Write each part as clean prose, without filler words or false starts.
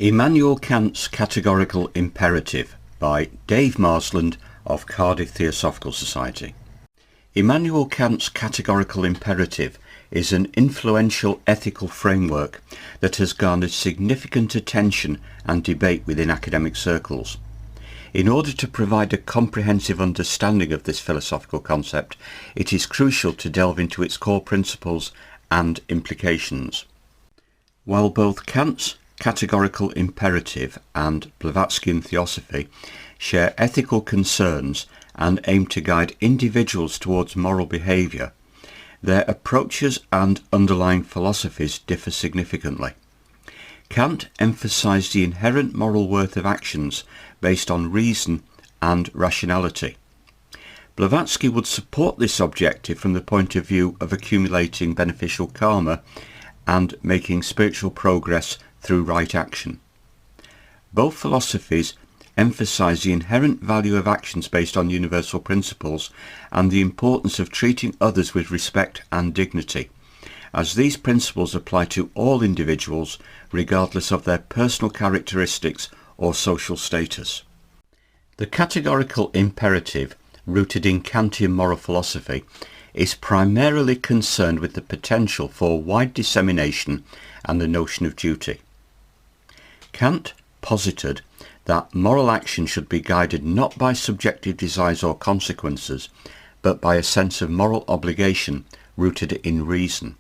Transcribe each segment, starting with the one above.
Immanuel Kant's Categorical Imperative by Dave Marsland of Cardiff Theosophical Society. Immanuel Kant's Categorical Imperative is an influential ethical framework that has garnered significant attention and debate within academic circles. In order to provide a comprehensive understanding of this philosophical concept, it is crucial to delve into its core principles and implications. While both Kant's Categorical Imperative and Blavatsky's Theosophy share ethical concerns and aim to guide individuals towards moral behaviour, their approaches and underlying philosophies differ significantly. Kant emphasised the inherent moral worth of actions based on reason and rationality. Blavatsky would support this objective from the point of view of accumulating beneficial karma and making spiritual progress through right action. Both philosophies emphasise the inherent value of actions based on universal principles and the importance of treating others with respect and dignity, as these principles apply to all individuals regardless of their personal characteristics or social status. The categorical imperative, rooted in Kantian moral philosophy, is primarily concerned with the potential for wide dissemination and the notion of duty. Kant posited that moral action should be guided not by subjective desires or consequences, but by a sense of moral obligation rooted in reason.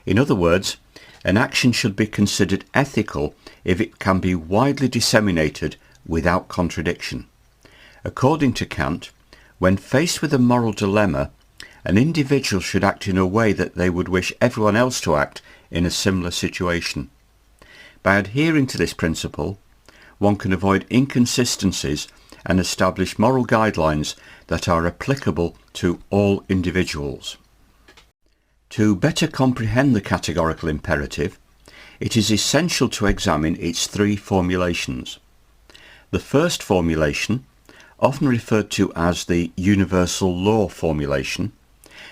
In other words, an action should be considered ethical if it can be widely disseminated without contradiction. According to Kant, when faced with a moral dilemma, an individual should act in a way that they would wish everyone else to act in a similar situation. By adhering to this principle, one can avoid inconsistencies and establish moral guidelines that are applicable to all individuals. To better comprehend the categorical imperative, it is essential to examine its three formulations. The first formulation, often referred to as the universal law formulation,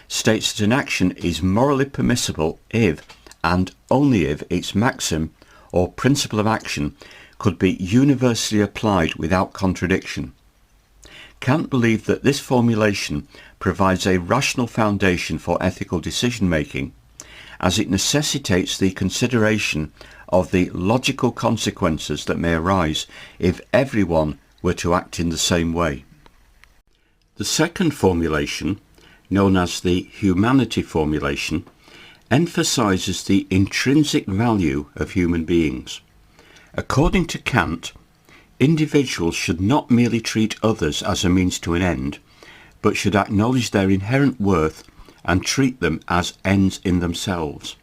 states that an action is morally permissible if, and only if, its maxim or principle of action could be universally applied without contradiction. Kant believed that this formulation provides a rational foundation for ethical decision-making, as it necessitates the consideration of the logical consequences that may arise if everyone were to act in the same way. The second formulation, known as the humanity formulation, emphasises the intrinsic value of human beings. According to Kant, individuals should not merely treat others as a means to an end, but should acknowledge their inherent worth and treat them as ends in themselves.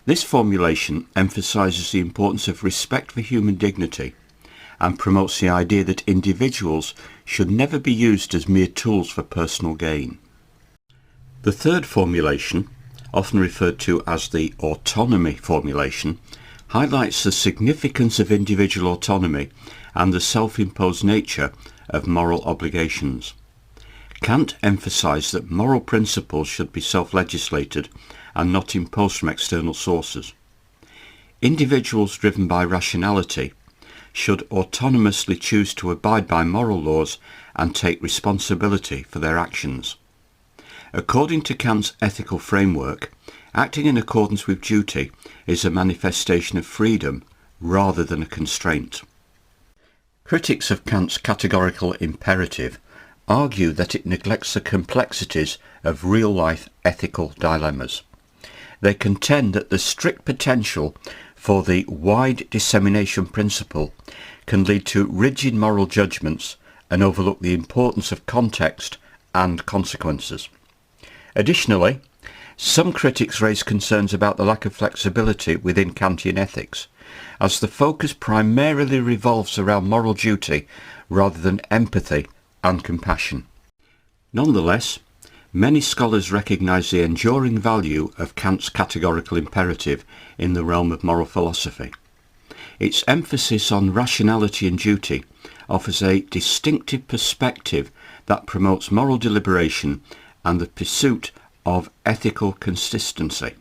This formulation emphasises the importance of respect for human dignity and promotes the idea that individuals should never be used as mere tools for personal gain. The third formulation, often referred to as the autonomy formulation, highlights the significance of individual autonomy and the self-imposed nature of moral obligations. Kant emphasised that moral principles should be self-legislated and not imposed from external sources. Individuals driven by rationality should autonomously choose to abide by moral laws and take responsibility for their actions. According to Kant's ethical framework, acting in accordance with duty is a manifestation of freedom rather than a constraint. Critics of Kant's categorical imperative argue that it neglects the complexities of real-life ethical dilemmas. They contend that the strict potential for the wide dissemination principle can lead to rigid moral judgments and overlook the importance of context and consequences. Additionally, some critics raise concerns about the lack of flexibility within Kantian ethics, as the focus primarily revolves around moral duty rather than empathy and compassion. Nonetheless, many scholars recognise the enduring value of Kant's categorical imperative in the realm of moral philosophy. Its emphasis on rationality and duty offers a distinctive perspective that promotes moral deliberation and the pursuit of ethical consistency.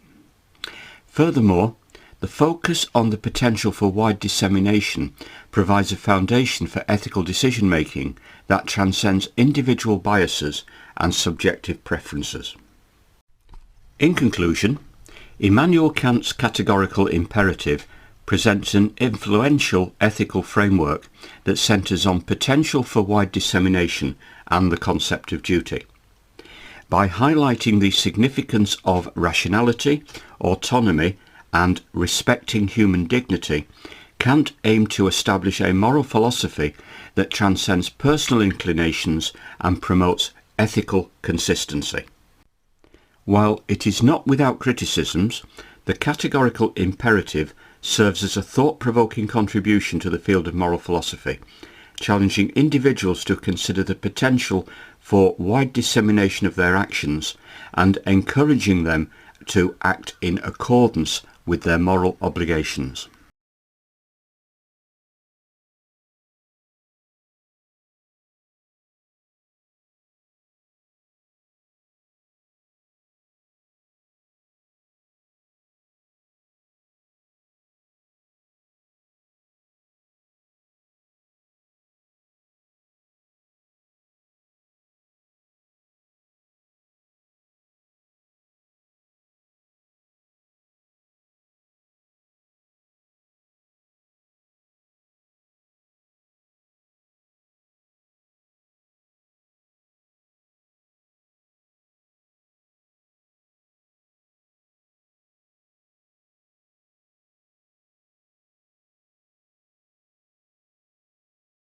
Furthermore, The focus on the potential for wide dissemination provides a foundation for ethical decision-making that transcends individual biases and subjective preferences. In conclusion, Immanuel Kant's categorical imperative presents an influential ethical framework that centres on potential for wide dissemination and the concept of duty. By highlighting the significance of rationality, autonomy, and respecting human dignity, Kant aimed to establish a moral philosophy that transcends personal inclinations and promotes ethical consistency. While it is not without criticisms, the categorical imperative serves as a thought-provoking contribution to the field of moral philosophy, challenging individuals to consider the potential for wide dissemination of their actions and encouraging them to act in accordance with their moral obligations.